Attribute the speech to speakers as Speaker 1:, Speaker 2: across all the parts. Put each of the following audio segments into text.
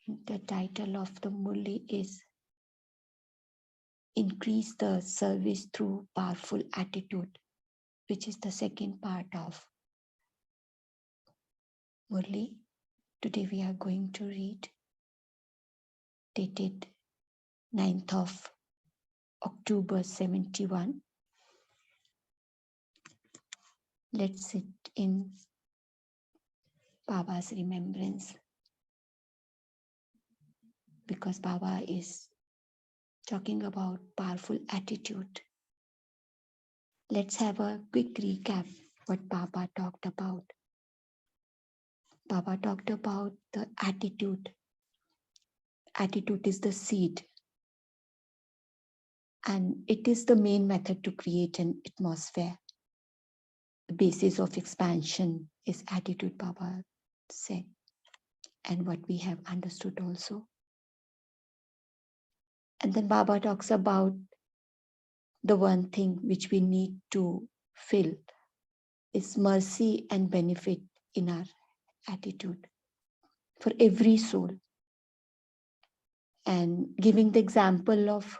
Speaker 1: The title of the Murli is Increase the Service Through Powerful Attitude, which is the second part of Murli. Today we are going to read, dated 9th of October 71. Let's sit in Baba's remembrance, because Baba is talking about powerful attitude. Let's have a quick recap what Baba talked about. Baba talked about the attitude. Attitude is the seed, and it is the main method to create an atmosphere. The basis of expansion is attitude, Baba said, and what we have understood also. And then Baba talks about the one thing which we need to fill is mercy and benefit in our attitude for every soul. And giving the example of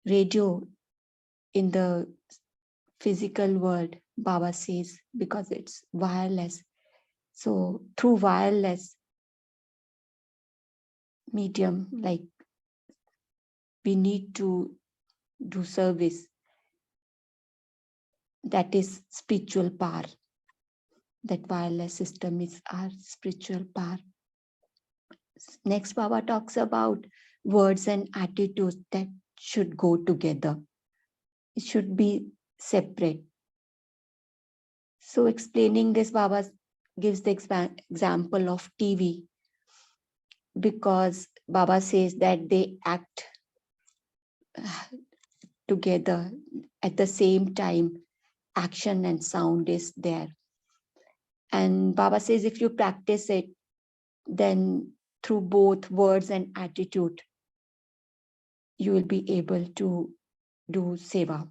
Speaker 1: radio in the physical world, Baba says, because it's wireless. So through wireless medium, like we need to do service. That is spiritual power. That wireless system is our spiritual power. Next, Baba talks about words and attitudes that should go together. It should be separate. So explaining this, Baba gives the example of TV, because Baba says that they act together at the same time. Action and sound is there. And Baba says if you practice it, then through both words and attitude, you will be able to do seva.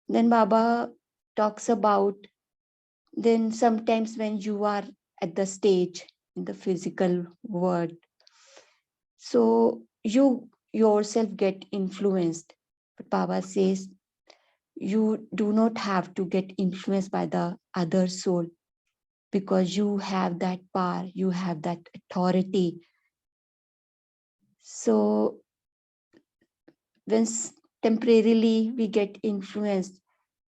Speaker 1: Then Baba talks about, then sometimes when you are at the stage in the physical world, so you yourself get influenced. But Baba says you do not have to get influenced by the other soul, because you have that power, you have that authority. So when temporarily we get influenced,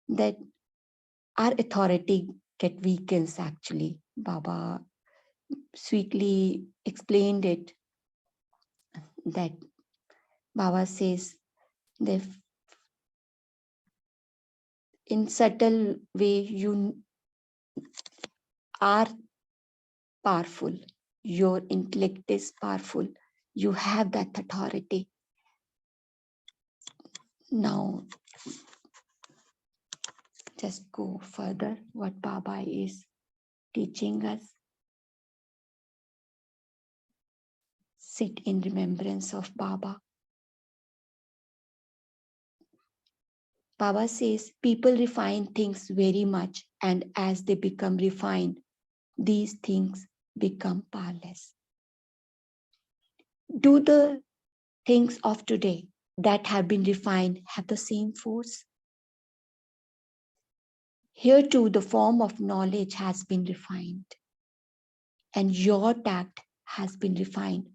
Speaker 1: that our authority get weakens actually. Baba sweetly explained it, that Baba says that in subtle way you are powerful, your intellect is powerful, you have that authority. Now just go further what Baba is teaching us. Sit in remembrance of Baba. Baba says people refine things very much, and as they become refined, these things become powerless. Do the things of today that have been refined have the same force? Here too, the form of knowledge has been refined, and your tact has been refined,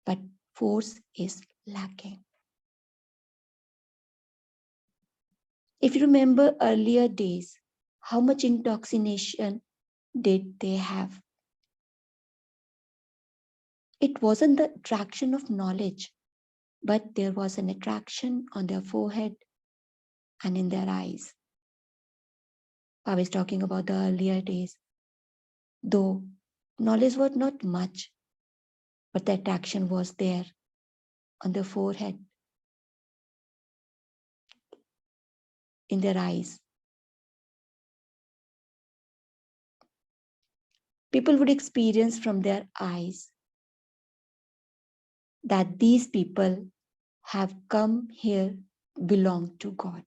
Speaker 1: but force is lacking. If you remember earlier days, how much intoxication did they have? It wasn't the attraction of knowledge, but there was an attraction on their forehead and in their eyes. I was talking about the earlier days. Though knowledge was not much, but the attraction was there on their forehead, in their eyes. People would experience from their eyes that these people have come here, belong to God.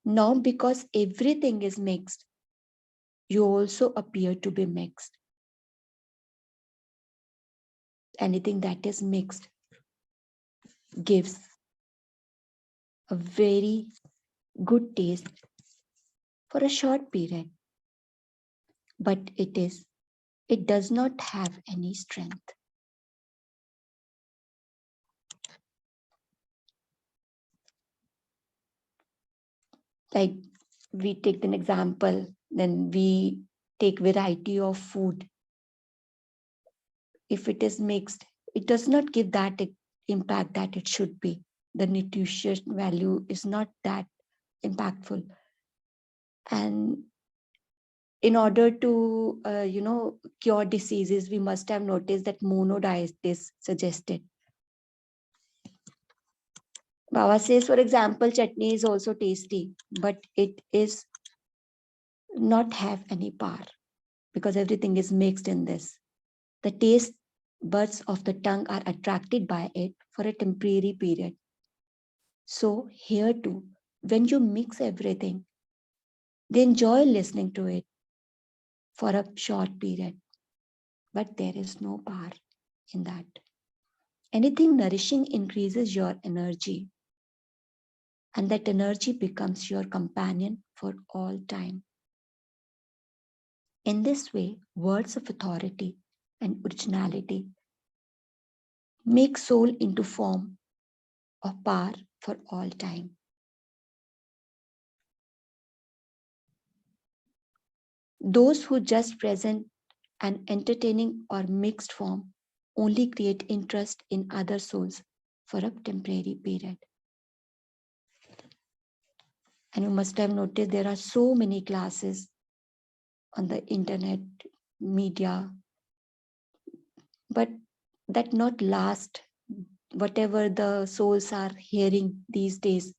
Speaker 1: Now, because everything is mixed, you also appear to be mixed. anything that is mixed gives a very good taste for a short period, but it does not have any strength. Like we take an example, then we take variety of food. If it is mixed, it does not give that impact that it should be. The nutrition value is not that impactful. And in order to, cure diseases, we must have noticed that mono diet is suggested. Baba says, for example, chutney is also tasty, but it is not have any power because everything is mixed in this. The taste buds of the tongue are attracted by it for a temporary period. So here too, when you mix everything, they enjoy listening to it for a short period, but there is no power in that. Anything nourishing increases your energy, and that energy becomes your companion for all time. In this way, words of authority and originality make soul into form of power for all time. Those who just present an entertaining or mixed form only create interest in other souls for a temporary period. And you must have noticed there are so many classes on the internet, media, but that not last. Whatever the souls are hearing these days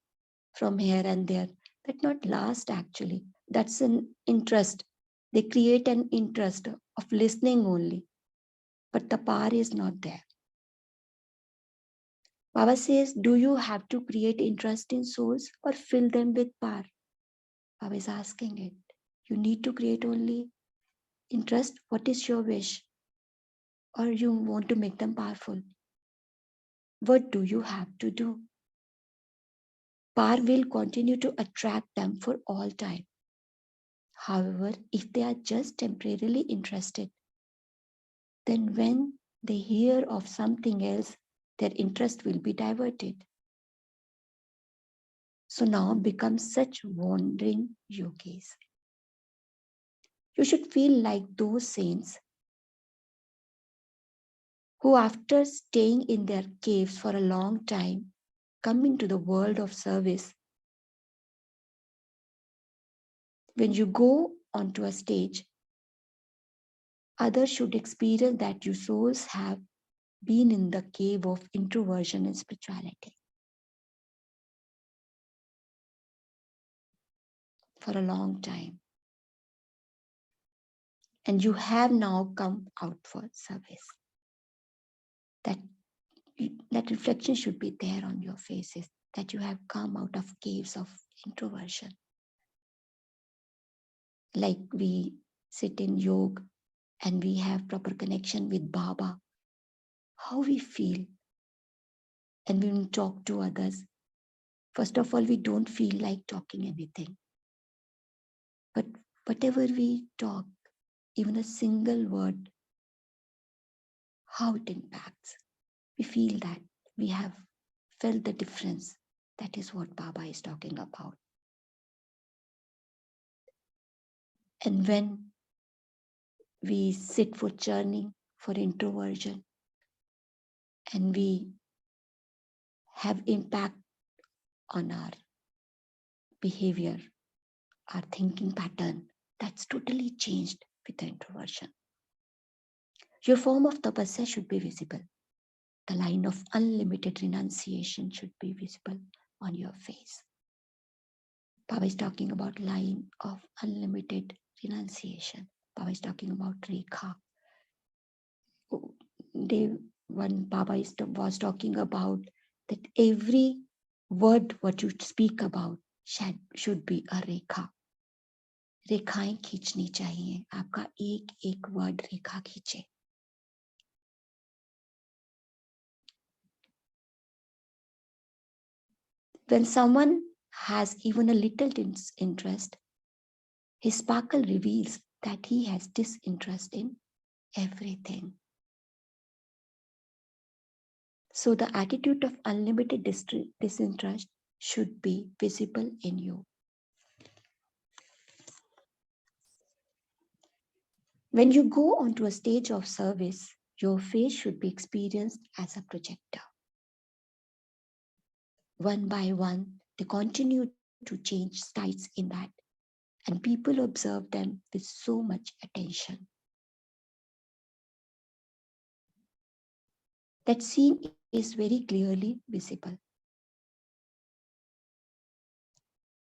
Speaker 1: from here and there, that not last actually. That's an interest. They create an interest of listening only, but the power is not there. Baba says, do you have to create interest in souls or fill them with power? Baba is asking it. You need to create only interest. What is your wish? Or you want to make them powerful? What do you have to do? Power will continue to attract them for all time. However, if they are just temporarily interested, then when they hear of something else, their interest will be diverted. So now become such wandering yogis. You should feel like those saints who, after staying in their caves for a long time, come into the world of service. When you go onto a stage, others should experience that you souls have been in the cave of introversion and spirituality for a long time. And you have now come out for service. That reflection should be there on your faces, that you have come out of caves of introversion. Like we sit in yoga and we have proper connection with Baba, how we feel. And when we talk to others, first of all, we don't feel like talking anything. But whatever we talk, even a single word, how it impacts. We feel that we have felt the difference. That is what Baba is talking about. And when we sit for churning, for introversion, and we have impact on our behavior, our thinking pattern, that's totally changed with the introversion. Your form of tapasya should be visible. The line of unlimited renunciation should be visible on your face. Baba is talking about line of unlimited renunciation. Baba is talking about rekha. When Baba was talking about that every word what you speak about should be a rekha. रेखाएं खींचनी चाहिए. आपका एक एक word रेखा खींचे. When someone has even a little interest, his sparkle reveals that he has disinterest in everything. So the attitude of unlimited disinterest should be visible in you. When you go onto a stage of service, your face should be experienced as a projector. One by one, they continue to change states in that, and people observe them with so much attention. That scene is very clearly visible.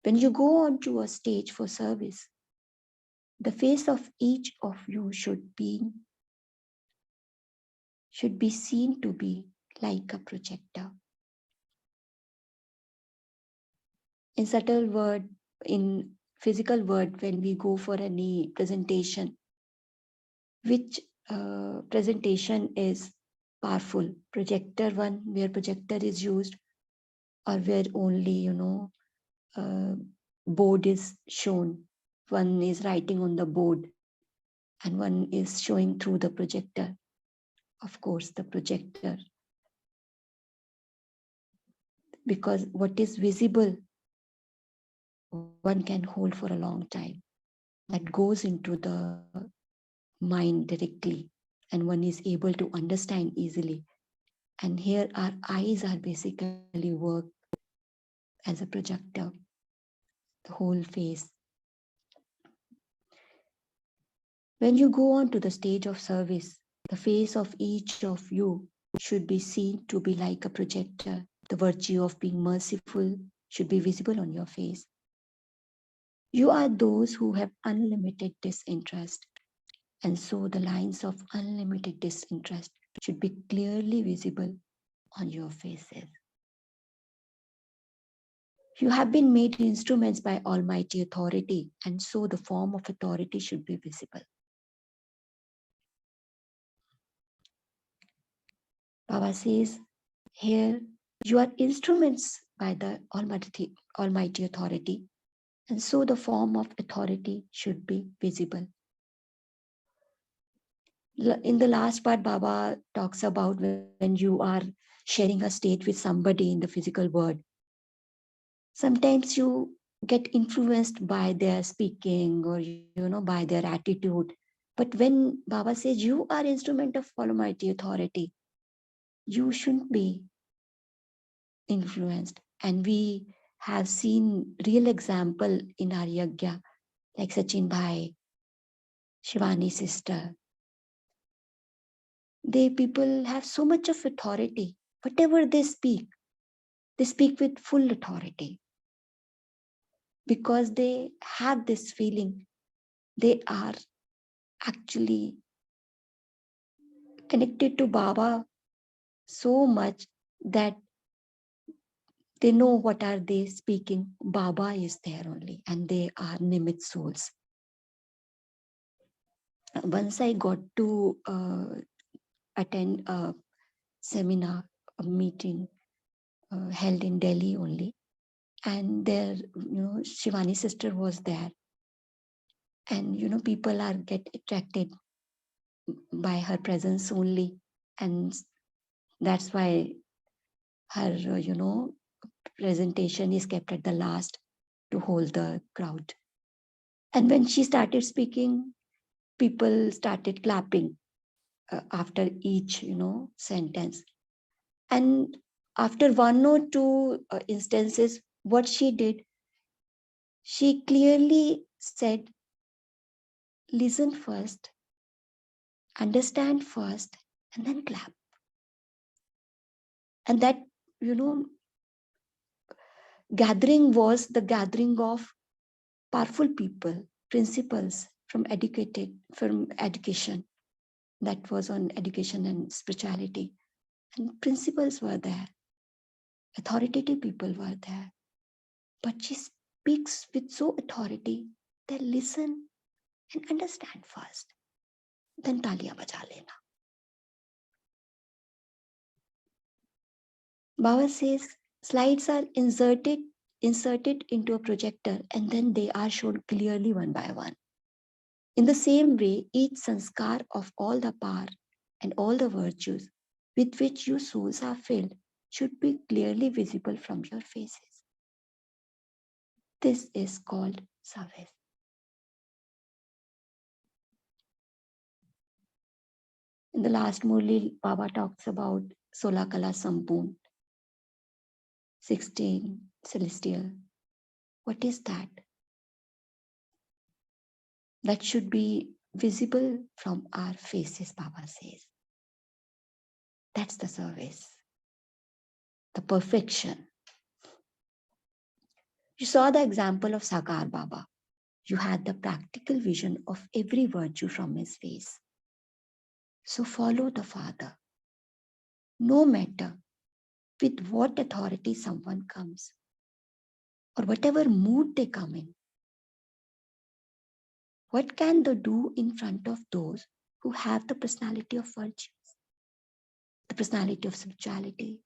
Speaker 1: When you go onto a stage for service, the face of each of you should be seen to be like a projector. In subtle word, in physical word, when we go for any presentation, which presentation is powerful? Projector one, where projector is used, or where only, board is shown. One is writing on the board and one is showing through the projector. Of course, the projector. Because what is visible, one can hold for a long time. That goes into the mind directly, and one is able to understand easily. And here our eyes are basically work as a projector, the whole face. When you go on to the stage of service, the face of each of you should be seen to be like a projector. The virtue of being merciful should be visible on your face. You are those who have unlimited disinterest, and so the lines of unlimited disinterest should be clearly visible on your faces. You have been made instruments by Almighty Authority, and so the form of authority should be visible. Baba says, here you are instruments by the Almighty Authority, and so the form of authority should be visible. In the last part, Baba talks about when you are sharing a stage with somebody in the physical world. Sometimes you get influenced by their speaking or, by their attitude. But when Baba says you are instrument of Almighty Authority, you shouldn't be influenced. And we have seen real example in our yagya, like Sachin Bhai, Shivani sister. People have so much of authority. Whatever they speak with full authority. Because they have this feeling they are actually connected to Baba so much that they know what are they speaking. Baba is there only, and they are Nimit souls. Once I got to attend a seminar, a meeting held in Delhi only, and there, Shivani sister was there, and people are get attracted by her presence only, and that's why her presentation is kept at the last to hold the crowd. And when she started speaking, people started clapping after each sentence. And after one or two instances, what she did, she clearly said, listen first, understand first, and then clap. And that gathering was the gathering of powerful people, principals from education. That was on education and spirituality. And principals were there. Authoritative people were there. But she speaks with so authority that listen and understand first. Then taaliyan baja lena. Baba says, Slides are inserted into a projector, and then they are shown clearly one by one. In the same way, each sanskar of all the power and all the virtues with which your souls are filled should be clearly visible from your faces. This is called service. In the last Murli, Baba talks about Sola Kala Sampoon, 16 celestial. What is that? That should be visible from our faces, Baba says. That's the service, the perfection. You saw the example of Sakar Baba. You had the practical vision of every virtue from his face. So follow the Father. No matter with what authority someone comes or whatever mood they come in. What can they do in front of those who have the personality of virtues, the personality of spirituality,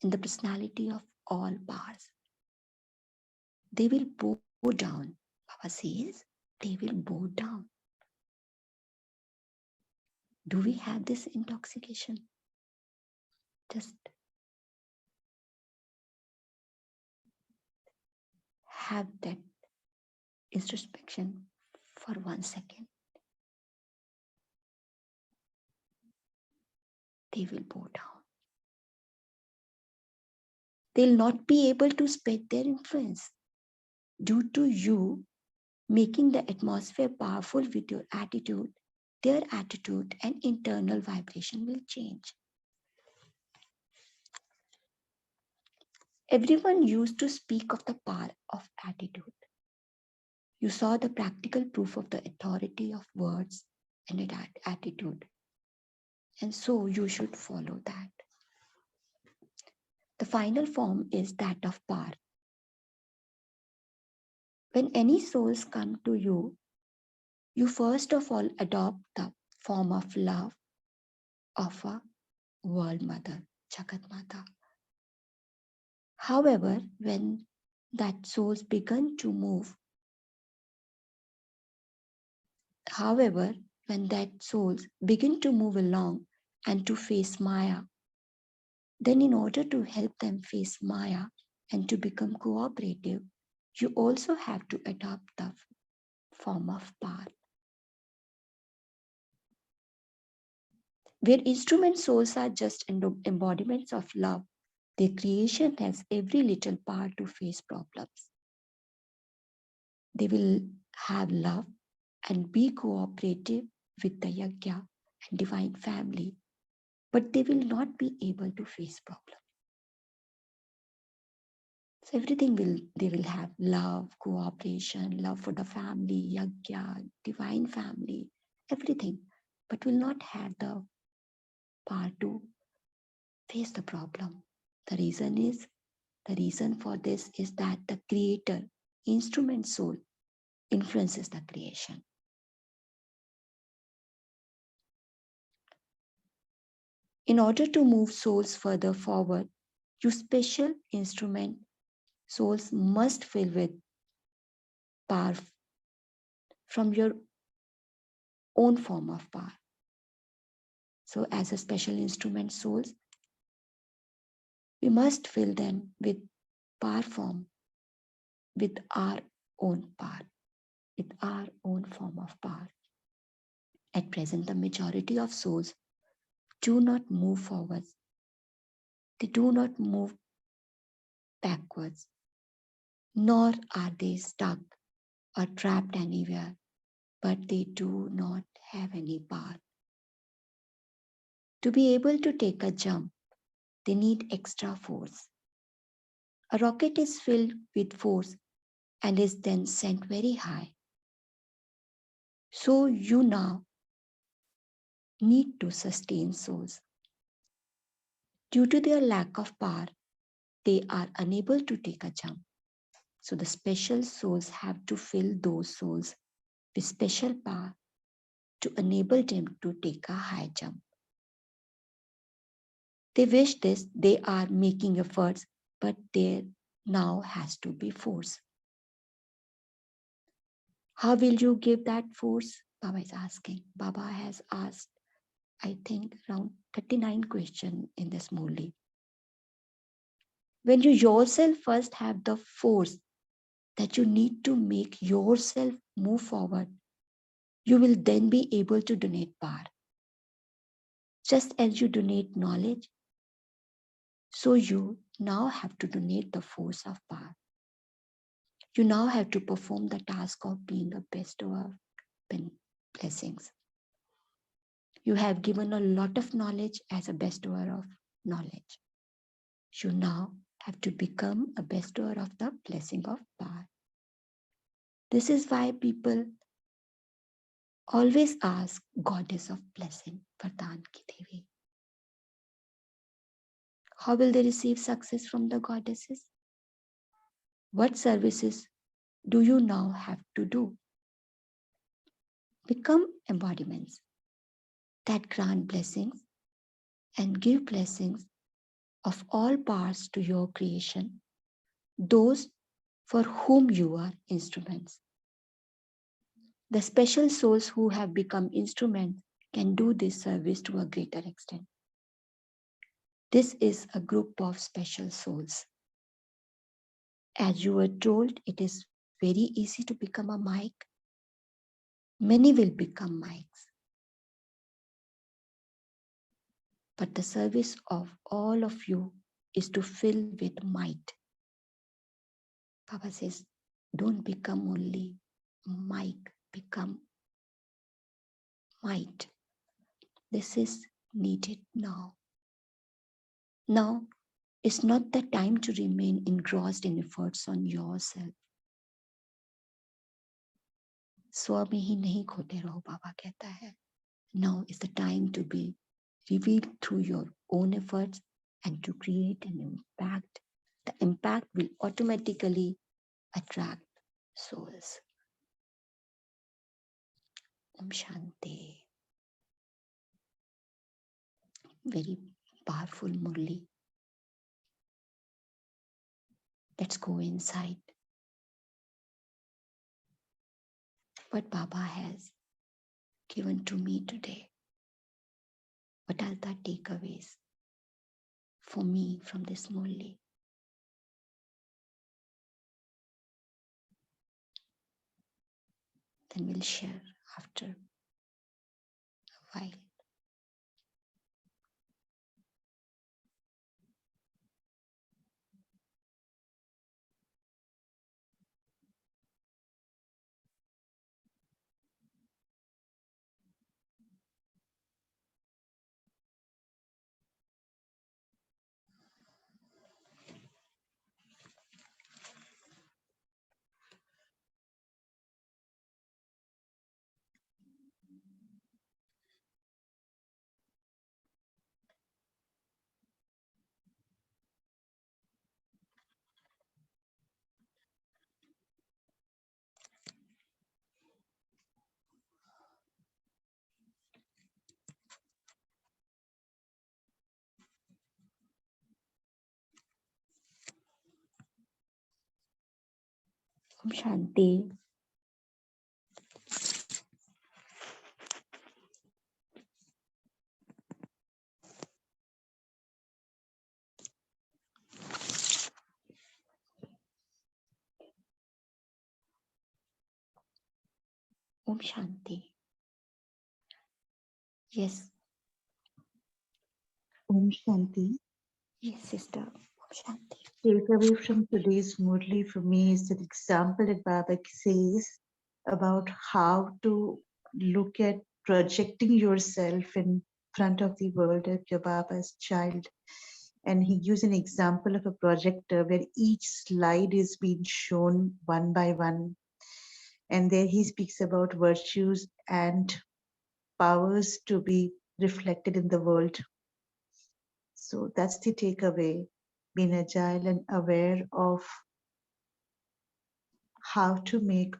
Speaker 1: and the personality of all powers? They will bow down. Baba says, they will bow down. Do we have this intoxication? Just have that introspection for 1 second. They will bow down. They'll not be able to spread their influence due to you making the atmosphere powerful with your attitude. Their attitude and internal vibration will change. Everyone used to speak of the power of attitude. You saw the practical proof of the authority of words and attitude. And so you should follow that. The final form is that of power. When any souls come to you, you first of all adopt the form of love of a world mother, Jagat Mata. However, when that souls begin to move, along and to face Maya, then in order to help them face Maya and to become cooperative, you also have to adopt the form of power. Where instrument souls are just embodiments of love, their creation has every little power to face problems. They will have love and be cooperative with the yajna and divine family, but they will not be able to face problems. So they will have love, cooperation, love for the family, yajna, divine family, everything, but will not have the power to face the problem. The reason for this is that the creator, instrument soul, influences the creation. In order to move souls further forward, your special instrument souls must fill with power from your own form of power. So as a special instrument souls, we must fill them with power form, with our own power, with our own form of power. At present, the majority of souls do not move forwards. They do not move backwards, nor are they stuck or trapped anywhere, but they do not have any power. To be able to take a jump, they need extra force. A rocket is filled with force and is then sent very high. So you now need to sustain souls. Due to their lack of power, they are unable to take a jump. So the special souls have to fill those souls with special power to enable them to take a high jump. They wish this, they are making efforts but there now has to be force. How will you give that force? Baba is asking. Baba has asked, I think, around 39 questions in this Murli. When you yourself first have the force that you need to make yourself move forward, you will then be able to donate power. Just as you donate knowledge, so you now have to donate the force of power. You now have to perform the task of being a bestower of blessings. You have given a lot of knowledge as a bestower of knowledge. You now have to become a bestower of the blessing of power. This is why people always ask Goddess of Blessing, Vardhan ki Devi. How will they receive success from the goddesses? What services do you now have to do? Become embodiments that grant blessings and give blessings of all parts to your creation, those for whom you are instruments. The special souls who have become instruments can do this service to a greater extent. This is a group of special souls. As you were told, it is very easy to become a mic. Many will become mics. But the service of all of you is to fill with might. Baba says, don't become only mic, become might. This is needed now. Now is not the time to remain engrossed in efforts on yourself. स्व में ही नहीं खोते रहो, बाबा कहता है. Now is the time to be revealed through your own efforts and to create an impact. The impact will automatically attract souls. Om Shanti. Very powerful Murli. Let's go inside. What Baba has given to me today. What are the takeaways for me from this Murli? Then we'll share after a while. Om Shanti. Om Shanti. Yes.
Speaker 2: Om Shanti.
Speaker 1: Yes, sister. Om Shanti.
Speaker 2: Takeaway from today's Murli for me is an example that Baba says about how to look at projecting yourself in front of the world as your Baba's child. And he used an example of a projector where each slide is being shown one by one. And there he speaks about virtues and powers to be reflected in the world. So that's the takeaway, being agile and aware of how to make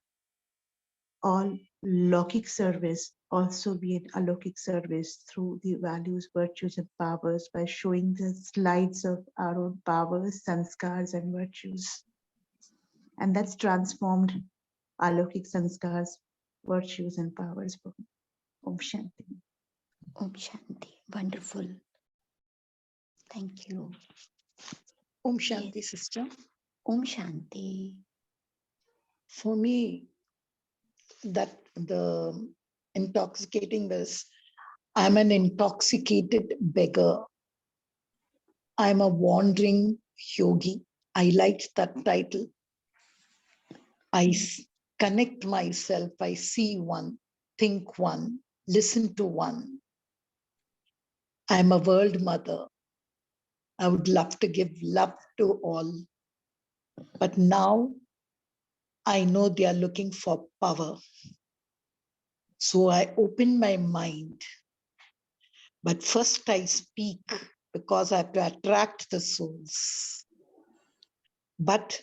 Speaker 2: all Lokik service also be an alokik service through the values, virtues, and powers by showing the slides of our own powers, sanskars, and virtues. And that's transformed alokik sanskars, virtues, and powers. Om Shanti.
Speaker 1: Om Shanti. Wonderful. Thank you.
Speaker 3: Om Shanti, sister.
Speaker 1: Om Shanti.
Speaker 3: For me, that the intoxicating was, I'm an intoxicated beggar. I'm a wandering yogi. I liked that title. I connect myself, I see one, think one, listen to one. I'm a world mother. I would love to give love to all. But now I know they are looking for power. So I open my mind. But first I speak because I have to attract the souls. But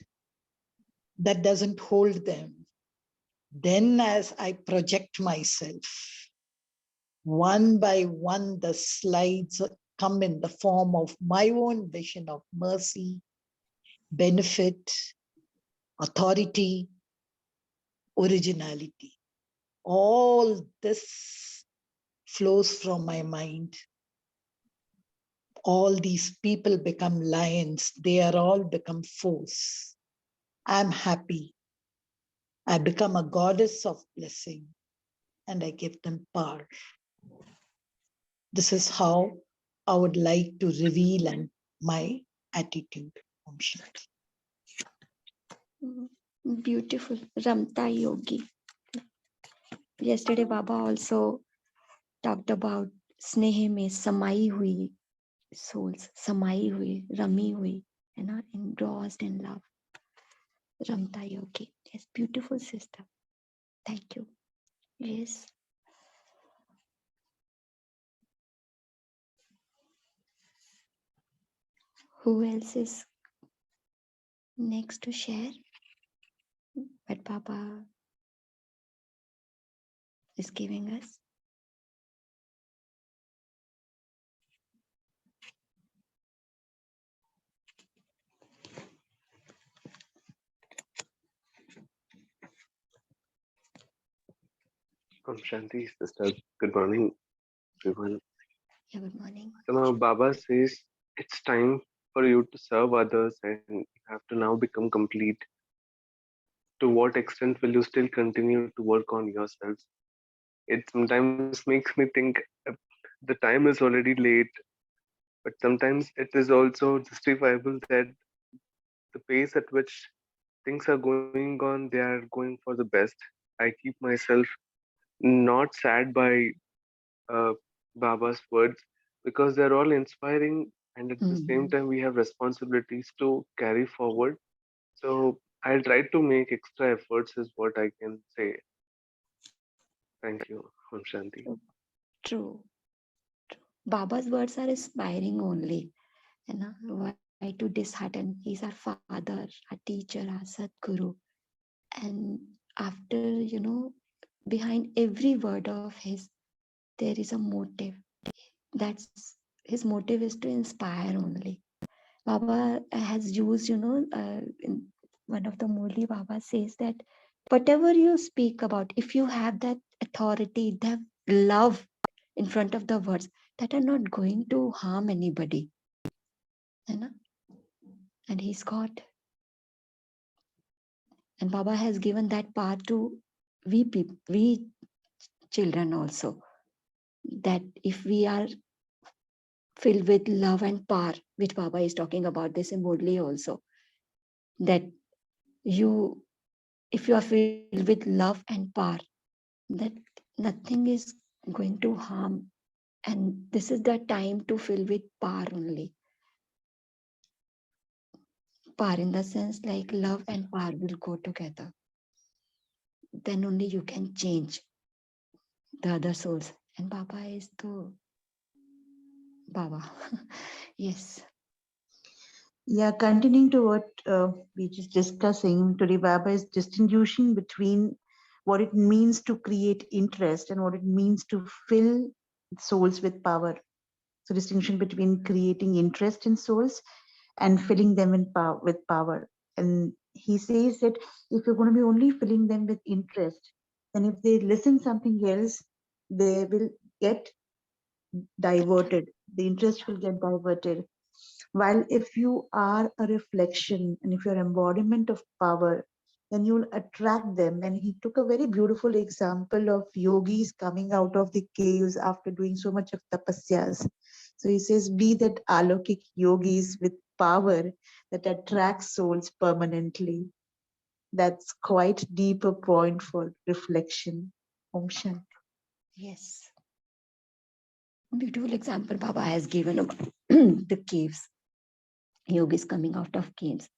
Speaker 3: that doesn't hold them. Then as I project myself, one by one, the slides come in the form of my own vision of mercy, benefit, authority, originality. All this flows from my mind. All these people become lions. They are all become foes. I'm happy. I become a goddess of blessing and I give them power. This is how I would like to reveal and my attitude. Om Shanti.
Speaker 1: Beautiful. Ramta Yogi. Yesterday, Baba also talked about स्नेह में समाई हुई souls, समाई हुई, rummy हुई, engrossed in love. Ramta Yogi. Yes, beautiful sister. Thank you. Yes. Who else is next to share? What Baba is giving us.
Speaker 4: Om Shanti, sister. Good morning, everyone.
Speaker 1: Yeah, good morning.
Speaker 4: So Baba says it's time for you to serve others and you have to now become complete. To what extent will you still continue to work on yourselves? It sometimes makes me think the time is already late, but sometimes it is also justifiable that the pace at which things are going on, they are going for the best. I keep myself not sad by uh, Baba's words because they're all inspiring, and at the same time, we have responsibilities to carry forward. So I'll try to make extra efforts, is what I can say. Thank you, Om Shanti.
Speaker 1: True. Baba's words are inspiring only. Why to dishearten? He's our father, our teacher, our Sadguru. And after, behind every word of his, there is a motive. That's his motive is to inspire only. Baba has used, in one of the Murli, Baba says that whatever you speak about, if you have that authority, that love in front of the words, that are not going to harm anybody. And he's God. And Baba has given that power to we people, we children also. That if we are filled with love and power, which Baba is talking about this in Murli also, that if you are filled with love and power, that nothing is going to harm. And this is the time to fill with power only. Power in the sense like love and power will go together. Then only you can change the other souls. And Baba is the Baba. Yes.
Speaker 2: Yeah, continuing to what we just discussing today, Baba is distinguishing between what it means to create interest and what it means to fill souls with power. So distinction between creating interest in souls and filling them with power. And he says that if you're going to be only filling them with interest, then if they listen something else, they will get diverted. The interest will get diverted. While if you are a reflection and if you're embodiment of power, then you'll attract them. And he took a very beautiful example of yogis coming out of the caves after doing so much of tapasyas. So he says, be that alokik yogis with power that attracts souls permanently. That's quite deeper point for reflection. Om Shanti.
Speaker 1: Yes. Beautiful example Baba has given about the caves. Yogis coming out of caves.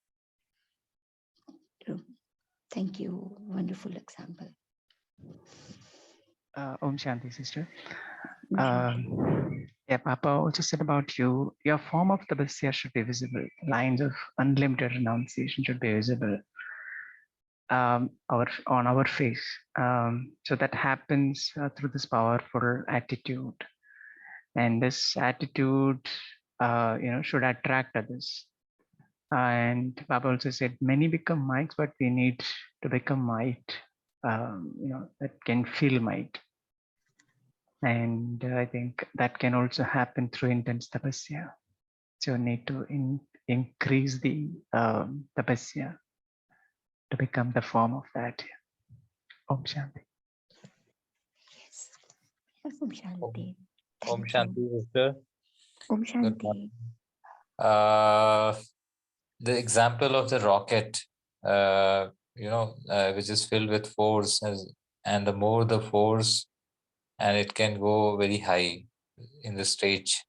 Speaker 1: Thank you. Wonderful example.
Speaker 5: Om Shanti, sister.
Speaker 1: Om Shanti.
Speaker 5: Yeah, Papa also said about you, your form of tapasya should be visible. Lines of unlimited renunciation should be visible on our face. So that happens through this powerful attitude. And this attitude, should attract others. And Baba also said, many become mics, but we need to become might, that can feel might. And I think that can also happen through intense tapasya. So you need to increase the tapasya to become the form of that. Om Shanti.
Speaker 1: Yes. Yes, Om Shanti.
Speaker 6: Om
Speaker 1: Thank
Speaker 6: Shanti,
Speaker 1: you.
Speaker 6: sister.
Speaker 1: Om
Speaker 6: Good
Speaker 1: Shanti.
Speaker 6: morning. The example of the rocket, which is filled with force, and the more the force, and it can go very high in the stage.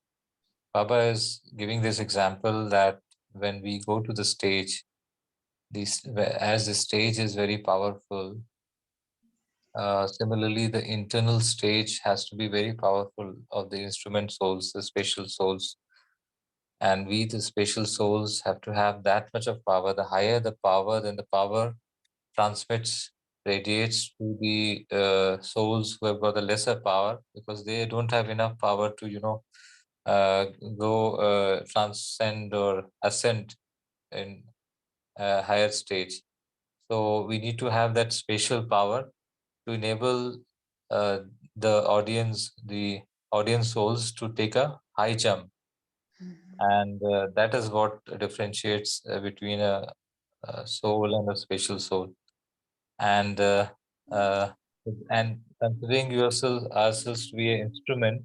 Speaker 6: Baba is giving this example that when we go to the stage, as the stage is very powerful, similarly, the internal stage has to be very powerful of the instrument souls, the special souls. And we, the special souls, have to have that much of power. The higher the power, then the power transmits, radiates to the souls who have got the lesser power, because they don't have enough power to, transcend or ascend in a higher stage. So we need to have that spatial power to enable the audience souls to take a high jump. And that is what differentiates between a soul and a spatial soul. And and considering ourselves to be an instrument,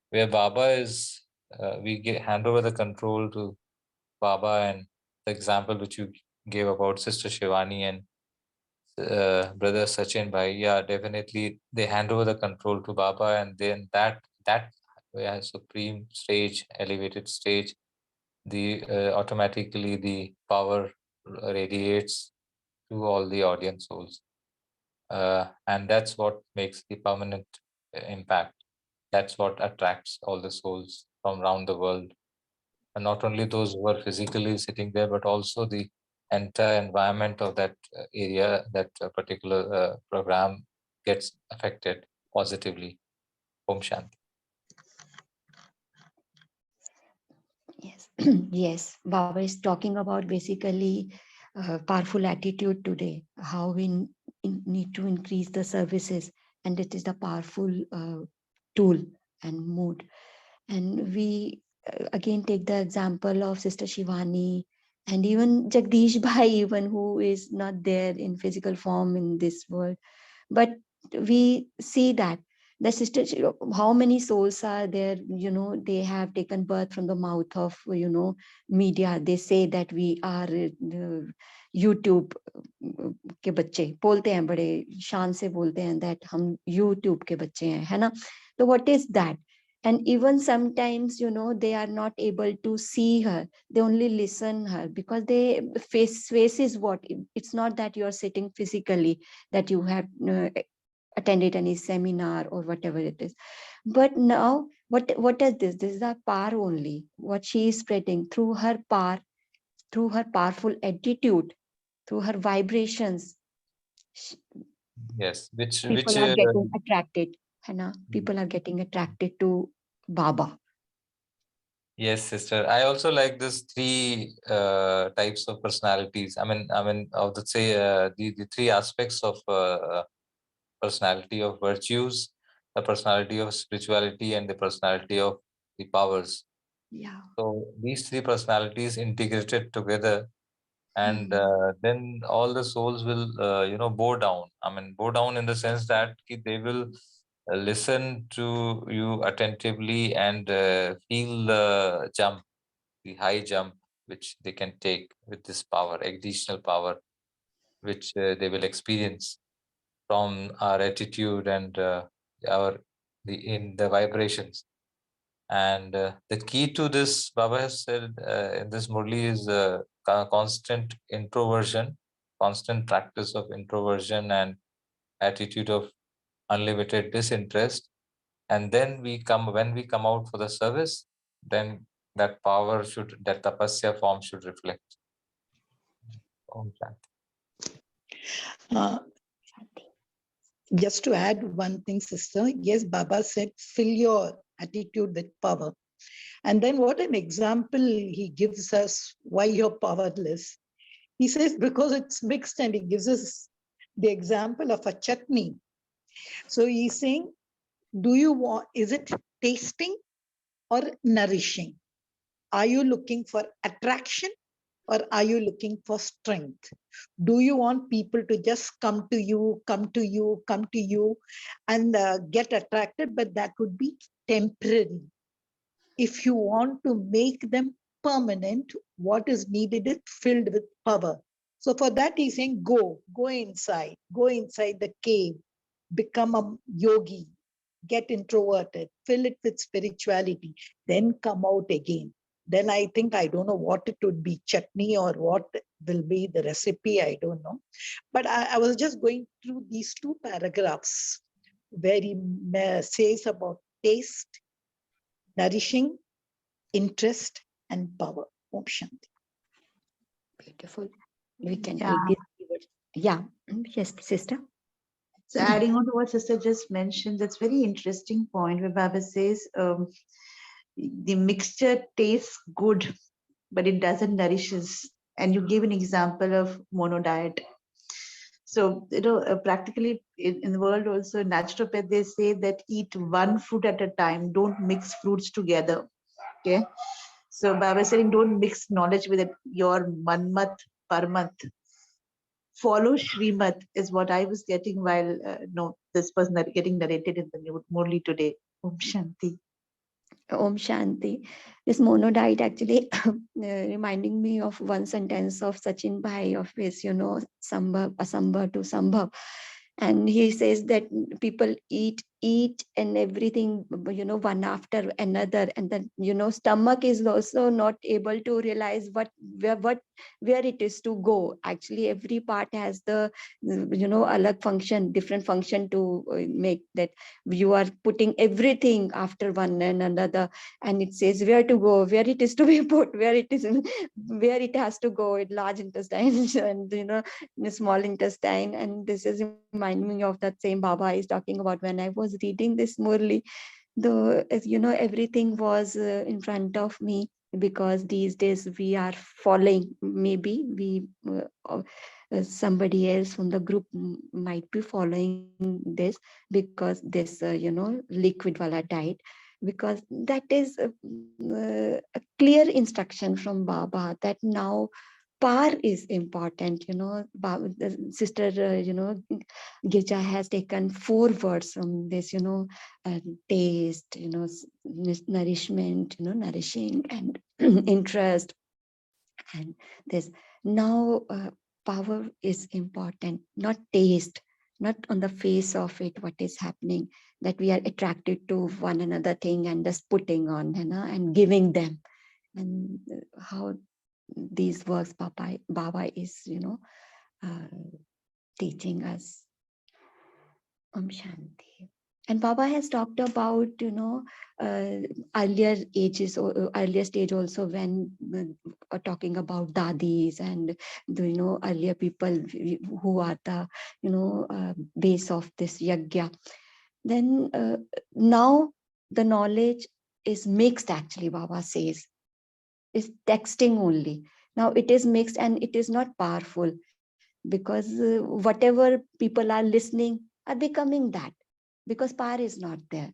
Speaker 6: where Baba is, hand over the control to Baba. And the example which you gave about Sister Shivani and Brother Sachin Bhai, yeah, definitely they hand over the control to Baba, and then that supreme stage, elevated stage, the automatically the power radiates to all the audience souls, and that's what makes the permanent impact. That's what attracts all the souls from around the world, and not only those who are physically sitting there, but also the entire environment of that area, that particular program gets affected positively. Om Shanti.
Speaker 1: Yes. Yes. Baba is talking about basically powerful attitude today, how we need to increase the services, and it is the powerful tool and mood. And we again take the example of Sister Shivani and even Jagdish Bhai, even who is not there in physical form in this world. But we see that the sister, how many souls are there, they have taken birth from the mouth of, media. They say that we are YouTube के बच्चे, बोलते हैं बड़े शान से बोलते हैं that हम YouTube के बच्चे हैं, है ना? So what is that? And even sometimes, they are not able to see her. They only listen her, because they face is what? It's not that you're sitting physically, that you have attended any seminar or whatever it is. But now, what is this? This is the power only. What she is spreading through her power, through her powerful attitude, through her vibrations.
Speaker 6: Yes,
Speaker 1: People are getting attracted, Hannah. People are getting attracted to Baba.
Speaker 6: yes, sister. I also like this three types of personalities. I mean, of the say the three aspects of personality of virtues, the personality of spirituality, and the personality of the powers.
Speaker 1: Yeah.
Speaker 6: So these three personalities integrated together, and then all the souls will, bow down. I mean, bow down in the sense that they will listen to you attentively and feel the jump, the high jump, which they can take with this power, additional power, which they will experience from our attitude and our in the vibrations. And the key to this, Baba has said in this Murli, is constant introversion, constant practice of introversion and attitude of unlimited disinterest. And then when we come out for the service, then that power that tapasya form should reflect. Om Shanti.
Speaker 3: Uh, just to add one thing, sister, yes, Baba said, fill your attitude with power. And then what an example he gives us why you're powerless. He says, because it's mixed, and he gives us the example of a chutney. So he's saying, is it tasting or nourishing? Are you looking for attraction or are you looking for strength? Do you want people to just come to you, and get attracted? But that would be temporary. If you want to make them permanent, what is needed is filled with power. So for that, he's saying, go inside the cave, become a yogi, get introverted, fill it with spirituality, then come out again. Then I think, I don't know what it would be, chutney or what will be the recipe, I don't know. But I was just going through these two paragraphs where he says about taste, nourishing, interest, and power. Om Shanti.
Speaker 1: Beautiful. We can
Speaker 2: Yeah.
Speaker 1: take this keywords. Yeah. Yes, sister.
Speaker 2: So adding on to what sister just mentioned, that's very interesting point where Baba says the mixture tastes good, but it doesn't nourishes. And you gave an example of mono diet. So, practically in the world also, naturopath, they say that eat one fruit at a time, don't mix fruits together. Okay. So Baba is saying, don't mix knowledge with it, your manmat, parmat. Follow Srimat is what I was getting while this was getting narrated in the Murli today. Om Shanti.
Speaker 1: Om Shanti. This mono diet actually reminding me of one sentence of Sachin Bhai of his, Sambhav, Asambhav to Sambhav. And he says that people eat and everything, one after another. And then, stomach is also not able to realize where it is to go. Actually, every part has the, alag function, different function to make that you are putting everything after one and another, and it says where to go, where it is to be put, where it has to go, in large intestine and the small intestine. And this is reminding me of that same Baba is talking about when I was reading this Murli. Everything was in front of me, because these days we are following, maybe somebody else from the group might be following this, because this liquid wala diet, because that is a clear instruction from Baba that now par is important. Baba, the sister Girja has taken 4 words from this, taste, nourishment, nourishing, and interest. And this now power is important, not taste, not on the face of it, what is happening, that we are attracted to one another thing and just putting on, and giving them. And how these works Baba is, teaching us. Om Shanti. And Baba has talked about, earlier ages or earlier stage also, when talking about dadis and the, earlier people who are the, base of this yagya. Then now the knowledge is mixed, actually, Baba says. It's texting only. Now it is mixed and it is not powerful, because whatever people are listening are becoming that, because power is not there.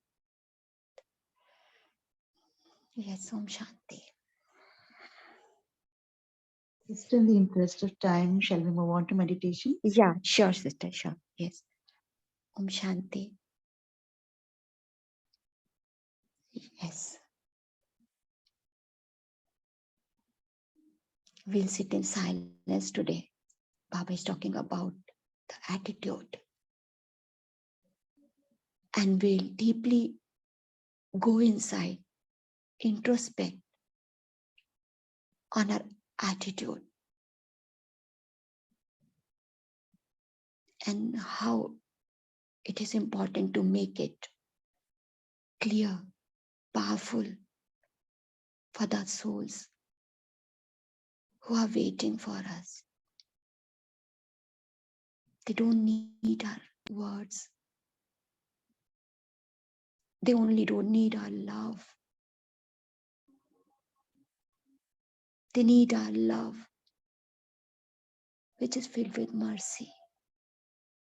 Speaker 1: Yes, Om Shanti.
Speaker 2: Just in the interest of time, shall we move on to meditation?
Speaker 1: Yeah, sure, sister, sure. Yes. Om Shanti. Yes. We'll sit in silence today. Baba is talking about the attitude. And we'll deeply go inside, introspect on our attitude and how it is important to make it clear, powerful for the souls who are waiting for us. They don't need our words. They only don't need our love. They need our love, which is filled with mercy,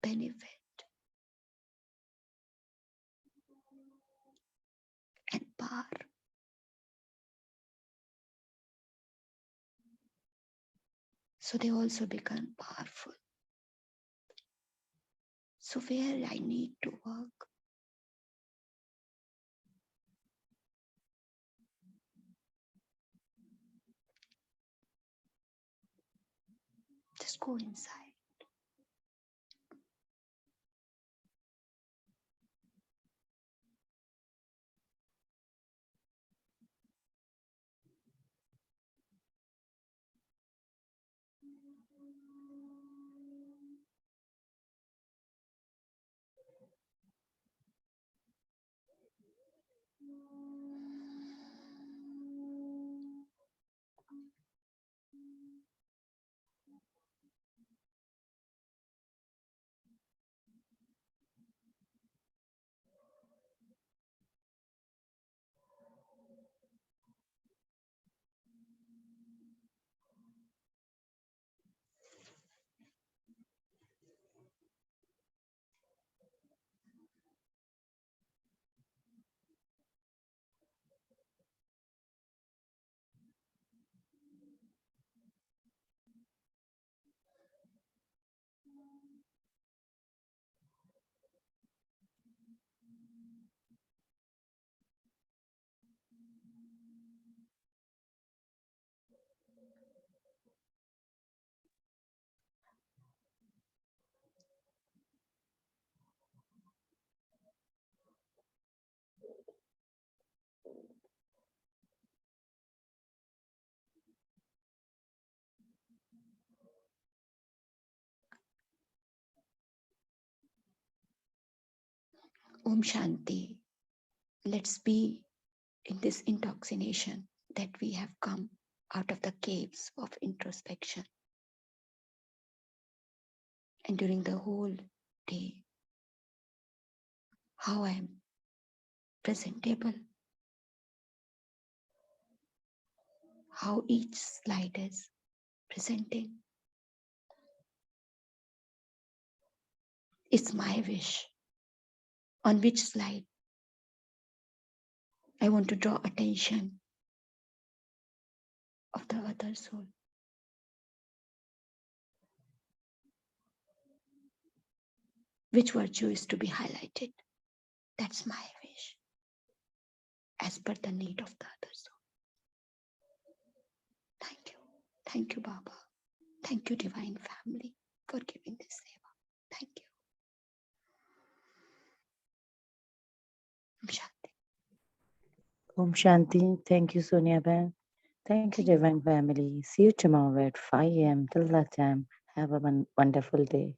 Speaker 1: benefit, and power. So they also become powerful. So where I need to work? Just go inside. Om Shanti. Let's be in this intoxication that we have come out of the caves of introspection. And during the whole day, how I am presentable, how each slide is presenting. It's my wish. On which slide I want to draw attention of the other soul. Which virtue is to be highlighted? That's my wish, as per the need of the other soul. Thank you. Thank you, Baba. Thank you, Divine Family, for giving this seva. Thank you. Om Shanti.
Speaker 7: Om Shanti. Thank you, Sonia Ben. Thank you, Divine Family. See you tomorrow at 5 a.m. Till that time. Have a wonderful day.